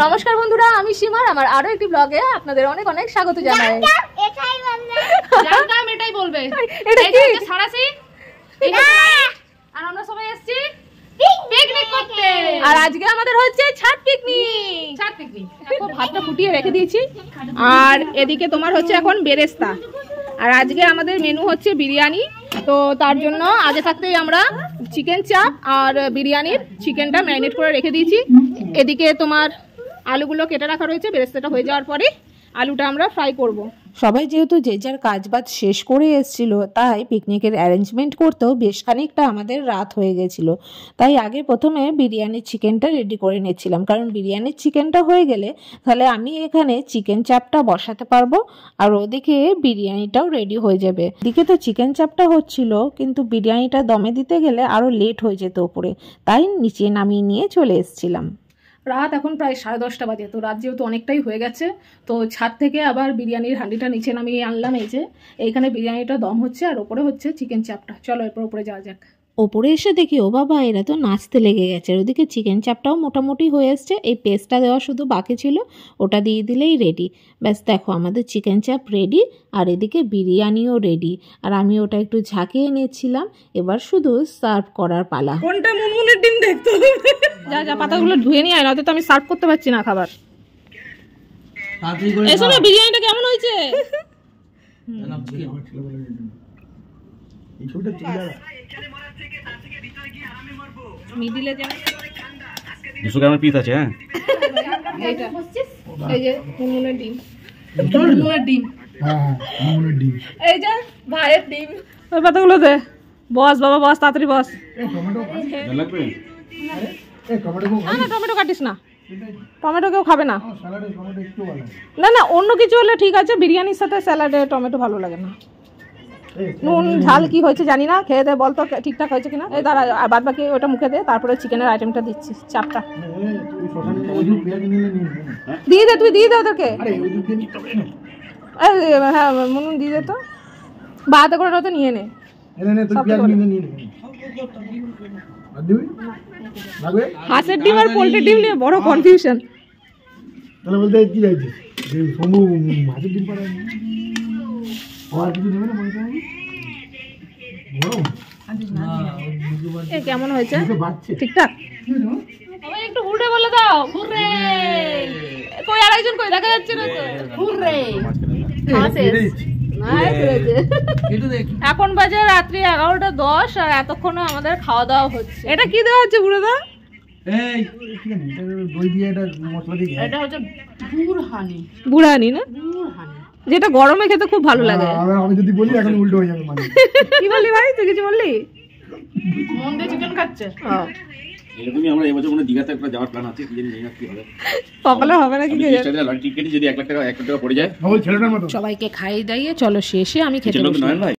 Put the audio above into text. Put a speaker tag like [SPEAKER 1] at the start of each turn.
[SPEAKER 1] নমস্কার বন্ধুরা, আমি সীমা, আমার আরো একটি ব্লগে আপনাদের অনেক অনেক স্বাগত জানাই।
[SPEAKER 2] এটাই বলবে এটা কি সারাসি আর আমরা সবাই এসেছি পিকনিক করতে।
[SPEAKER 1] আর আজকে আমাদের হচ্ছে ছাদ পিকনিক। এখন ভাতটা ফুটিয়ে রেখে দিয়েছি, আর এদিকে তোমার হচ্ছে এখন বেরেস্তা। আর আজকে আমাদের মেনু হচ্ছে বিরিয়ানি। তো তার জন্য আগে থাকতেই আমরা চিকেন চাপ আর বিরিয়ানির চিকেনটা ম্যারিনেট করে রেখে দিয়েছি। এদিকে তোমার আলুগুলো কেটে রাখা রয়েছে, বেরেস্তাটা হয়ে যাওয়ার পরে আলুটা আমরা ফ্রাই করব।
[SPEAKER 3] সবাই যেহেতু যে যার কাজবাজ শেষ করে এসেছিল, তাই পিকনিকের অ্যারেঞ্জমেন্ট করতেও বেশ খানিকটা আমাদের রাত হয়ে গেছিলো। তাই আগে প্রথমে বিরিয়ানির চিকেনটা রেডি করে নিচ্ছিলাম, কারণ বিরিয়ানির চিকেনটা হয়ে গেলে তাহলে আমি এখানে চিকেন চাপটা বসাতে পারবো, আর ওদিকে বিরিয়ানিটাও রেডি হয়ে যাবে। এদিকে তো চিকেন চাপটা হচ্ছিল, কিন্তু বিরিয়ানিটা দমে দিতে গেলে আরও লেট হয়ে যেত ওপরে, তাই নিচে নামিয়ে নিয়ে চলে এসেছিলাম।
[SPEAKER 1] রাত এখন প্রায় 10:30 বাজে। তো রাত যেহেতু অনেকটাই হয়ে গেছে, তো ছাদ থেকে আবার বিরিয়ানির হাঁডিটা নিচে নামিয়ে আনলাম। এই যে এইখানে বিরিয়ানিটা দম হচ্ছে, আর ওপরে হচ্ছে চিকেন চাপটা। চলো এরপর উপরে যাওয়া যাক।
[SPEAKER 3] ওপরে এসে দেখি ও বাবা, এরা তো নাচতে লেগে গেছে। আর ওদিকে চিকেন চাপটাও মোটামুটি হয়ে এসছে, এই পেস্টটা দেওয়া শুধু বাকি ছিল, ওটা দিয়ে দিলেই রেডি। ব্যাস দেখো আমাদের চিকেন চাপ রেডি, আর এদিকে বিরিয়ানিও রেডি। আর আমি ওটা একটু ঝাঁকিয়ে নিয়েছিলাম, এবার শুধু সার্ভ করার পালা।
[SPEAKER 1] কোনটা মুনমুনের ডিম দেখতে হবে। যা যা পাতাগুলো ধুয়ে নিয়ে আয়, নয়তো তো আমি সার্ভ করতে পারছি না খাবার। এসো না, বিরিয়ানিটা কেমন হয়েছে? মিডিলে যেন
[SPEAKER 4] 200 গ্রামের পিস আছে। হ্যাঁ,
[SPEAKER 1] এইটা এই যে মুনমুনের ডিম, মুনমুনের ডিম,
[SPEAKER 5] হ্যাঁ মুনমুনের ডিম,
[SPEAKER 1] এই যে ভাইয়ের ডিম। ওই পাতাগুলো দে। বস বাবা, বস, তাড়াতাড়ি বস।
[SPEAKER 5] টমেটো
[SPEAKER 4] লাগবে?
[SPEAKER 5] টমেটো
[SPEAKER 1] না, টমেটো কাটিস না, টমেটো কেউ খাবে না।
[SPEAKER 5] স্যালাডে টমেটো একটু ভালো।
[SPEAKER 1] না না, অন্য কিছু হলে ঠিক আছে, বিরিয়ানির সাথে স্যালাডে টমেটো ভালো লাগে না। নুন ঝাল কি হয়েছে জানি না, খেয়ে দে বলতো ঠিকঠাক হয়েছে কিনা। এই দাঁড়া, বাদ বাকি ওটা মুখে দে, তারপরে চিকেনের আইটেমটা দিচ্ছি, চাপটা দিয়ে দে। তুই দিয়ে দে ওদেরকে। হ্যাঁ মুনুন দিয়ে দে তো, বাতে করে তো নিয়ে নে। হাঁসের ডিম আর পোল্ট্রির ডিম নিয়ে বড় কনফিউশন।
[SPEAKER 5] তাহলে বলতে কি চাইছিস? সমু মাছের ডিম পারে আর কিছু নেবে না মনে হয়?
[SPEAKER 1] এ কেমন হয়েছে? ঠিকঠাক? সবাই একটু হুররে বলে দাও। হুররে। কই আরেকজন কই দেখা যাচ্ছে না তো? হুররে। এখন বাজে রাত্রি 11:10, আর এতক্ষণে আমাদের খাওয়া দাওয়া হচ্ছে। এটা কি দেওয়া হচ্ছে বুড়োদা?
[SPEAKER 5] এই দই দিয়ে এটা মশলা দিয়ে,
[SPEAKER 2] এটা হচ্ছে বুরহানি।
[SPEAKER 1] বুড়ানি না, যেটা গরমে খেতে খুব ভালো লাগে।
[SPEAKER 5] আমি যদি বলি এখন উল্টো হয়ে যাবে মানে।
[SPEAKER 1] কি বললি ভাই, তুই কিছু বললি?
[SPEAKER 2] মন দিয়ে চিকেন খাচ্ছে।
[SPEAKER 4] এরকমই আমরা এবছর মনে দীঘাতে একটা যাওয়ার প্ল্যান আছে, কি জানি না কি হবে।
[SPEAKER 1] সকালে হবে নাকি কে জানে।
[SPEAKER 4] টিকেটই যদি 1 লাখ টাকা 1 কোটি টাকা পড়ে যায়,
[SPEAKER 5] ওই ছেলেটার মতো।
[SPEAKER 3] সবাইকে খাইয়ে দাইয়ে চলো শেষে আমি খেতে
[SPEAKER 4] লোক
[SPEAKER 3] বসলাম।
[SPEAKER 4] নয় ভাই।